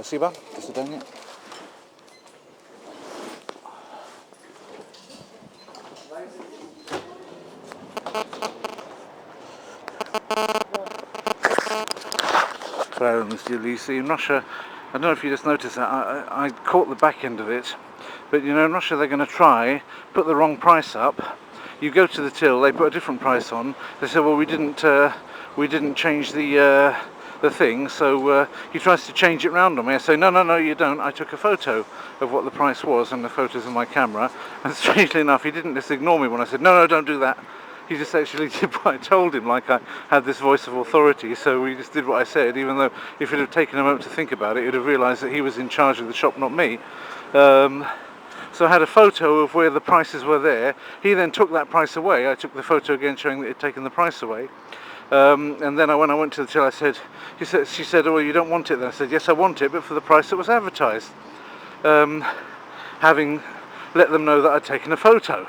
Спасибо. До свидания. So, Monsieur Lee, see, in Russia, I don't know if you just noticed that, I caught the back end of it, but you know, in Russia they're going to try, put the wrong price up. You go to the till, they put a different price on. They say, well, we didn't change the thing, so he tries to change it round on me. I say, no, you don't. I took a photo of what the price was, and the photos in my camera. And strangely enough, he didn't just ignore me when I said, no, don't do that. He just actually did what I told him, like I had this voice of authority, so he just did what I said, even though if he'd have taken a moment to think about it, he'd have realised that he was in charge of the shop, not me. So I had a photo of where the prices were there. He then took that price away. I took the photo again showing that he'd taken the price away. And then when I went to the till, she said, oh, you don't want it then? I said, yes, I want it, but for the price that was advertised. Having let them know that I'd taken a photo.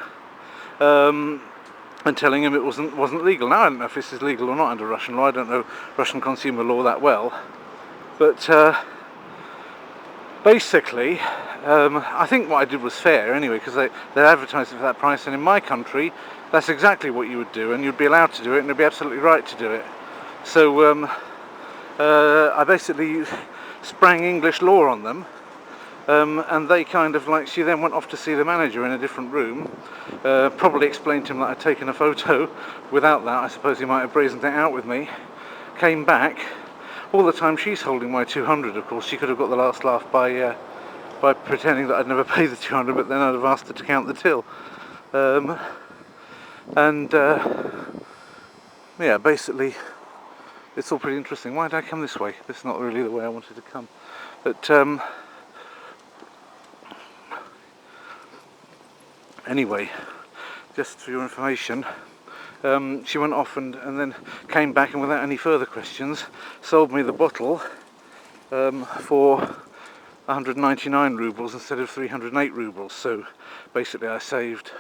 And telling him it wasn't legal. Now I don't know if this is legal or not under Russian law. I don't know Russian consumer law that well, but basically, I think what I did was fair anyway, because they advertised it for that price, and in my country, that's exactly what you would do, and you'd be allowed to do it, and you'd be absolutely right to do it. So I basically sprang English law on them. And they kind of like, she then went off to see the manager in a different room, probably explained to him that I'd taken a photo. Without that, I suppose he might have brazened it out with me. Came back, all the time she's holding my 200, of course. She could have got the last laugh by pretending that I'd never paid the 200, but then I'd have asked her to count the till. Yeah, basically, it's all pretty interesting. Why did I come this way? This is not really the way I wanted to come. But anyway, just for your information, she went off and then came back, and without any further questions sold me the bottle for 199 rubles instead of 308 rubles. So basically I saved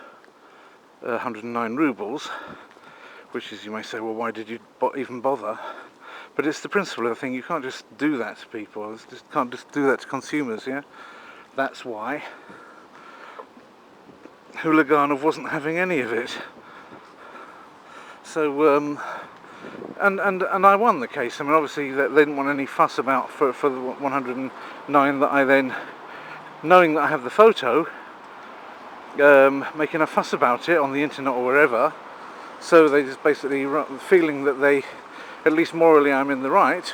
109 rubles, which is, you may say, well, why did you even bother? But it's the principle of the thing. You can't just do that to people. You just can't just do that to consumers, yeah? That's why Hulaganov wasn't having any of it. So, and I won the case. I mean, obviously they didn't want any fuss about for the 109 that I then, knowing that I have the photo, making a fuss about it on the internet or wherever. So they just basically, feeling that they, at least morally I'm in the right,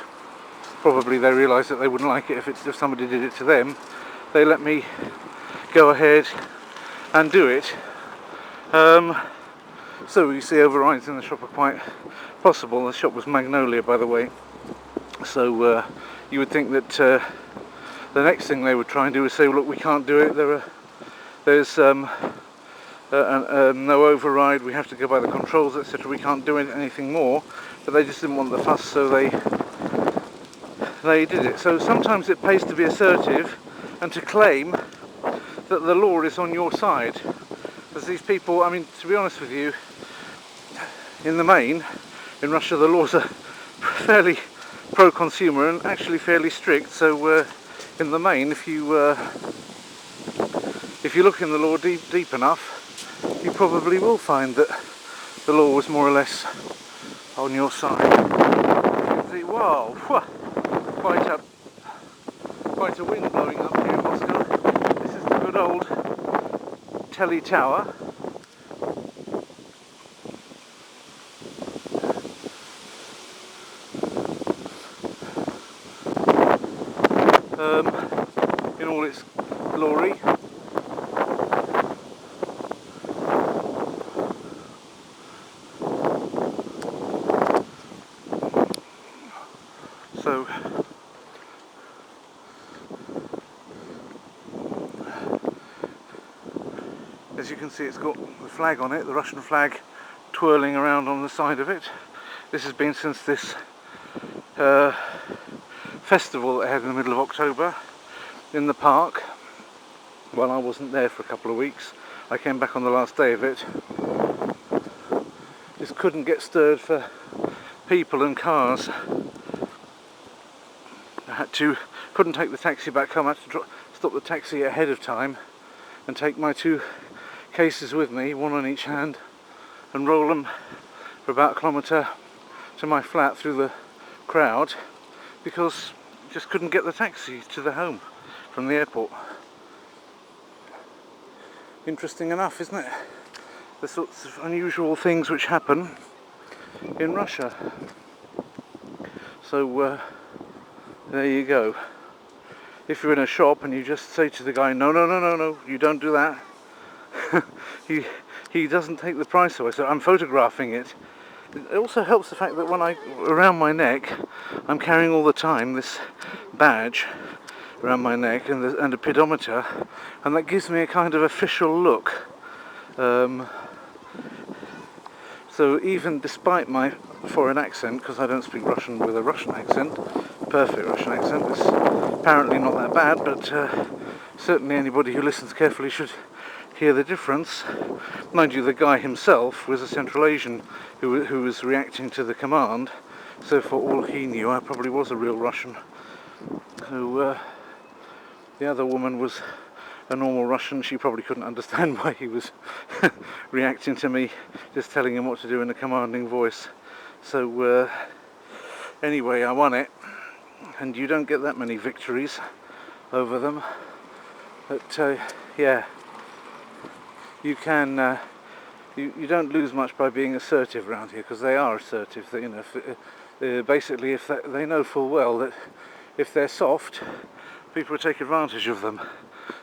probably they realised that they wouldn't like it if somebody did it to them, they let me go ahead and do it. So you see, overrides in the shop are quite possible. The shop was Magnolia, by the way. So you would think that the next thing they would try and do is say, well, look, we can't do it. There's no override. We have to go by the controls, etc. We can't do anything more. But they just didn't want the fuss, so they did it. So sometimes it pays to be assertive and to claim that the law is on your side. Because these people, I mean, to be honest with you, in the main, in Russia the laws are fairly pro-consumer and actually fairly strict. So in the main, if you look in the law deep enough, you probably will find that the law was more or less on your side. See, wow, quite a wind blowing up here in Moscow. This is the good old Telly Tower. In all its glory. So as you can see, it's got the flag on it, the Russian flag twirling around on the side of it. This has been since this festival that they had in the middle of October in the park. Well, I wasn't there for a couple of weeks. I came back on the last day of it. Just couldn't get stirred for people and cars. I couldn't take the taxi back home. I had to stop the taxi ahead of time and take my 2 cases with me, one on each hand, and roll them for about a kilometre to my flat through the crowd, because I just couldn't get the taxi to the home from the airport. Interesting enough, isn't it? The sorts of unusual things which happen in Russia. So there you go. If you're in a shop and you just say to the guy, no, you don't do that, he doesn't take the price away. So I'm photographing it. It also helps the fact that when around my neck, I'm carrying all the time this badge around my neck and a pedometer, and that gives me a kind of official look. So even despite my foreign accent, because I don't speak Russian with a Russian accent, perfect Russian accent, it's apparently not that bad, but certainly anybody who listens carefully should hear the difference. Mind you, the guy himself was a Central Asian who was reacting to the command, so for all he knew I probably was a real Russian. So the other woman was a normal Russian. She probably couldn't understand why he was reacting to me just telling him what to do in a commanding voice. So anyway, I won it, and you don't get that many victories over them, but yeah, you can you don't lose much by being assertive around here, because they are assertive. They, you know, basically if they know full well that if they're soft, people will take advantage of them.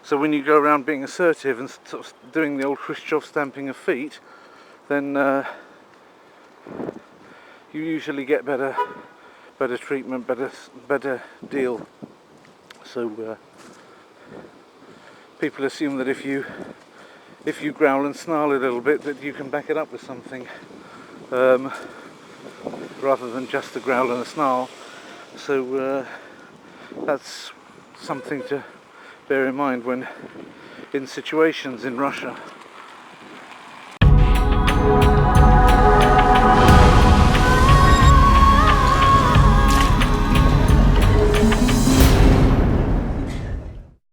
So when you go around being assertive and sort of doing the old Khrushchev stamping of feet, then you usually get better treatment, better deal. So people assume that if you growl and snarl a little bit, that you can back it up with something, rather than just a growl and a snarl. So that's something to bear in mind when in situations in Russia.